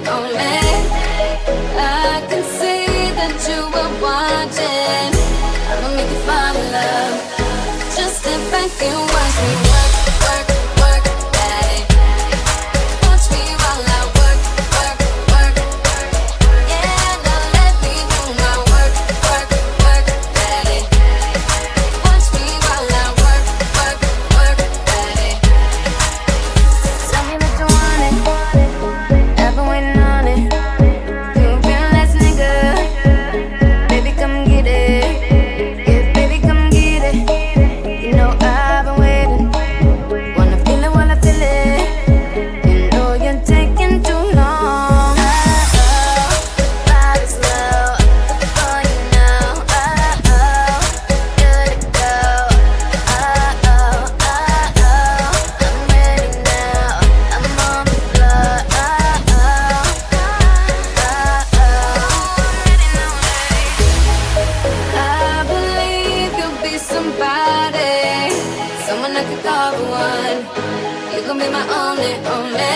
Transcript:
only. I can see that you were watching. I'ma make you fall in love. Just step back and watch me work, work, work, daddy. Watch me while I work, work, work. Yeah, now let me do my work, work, work, daddy. Watch me while I work, work, work, daddy. Tell me that you want it. I've been waiting on it. You been last nigga. Baby, come get it. Yeah, baby, come get it. You know I've been waiting. Wanna feel it while I feel it. You know you're taking too long. Body slow. Before you know. Good to go. I'm ready now. I'm on the floor. I believe you'll be somebody, someone I could call the one. You gon' be my only, only.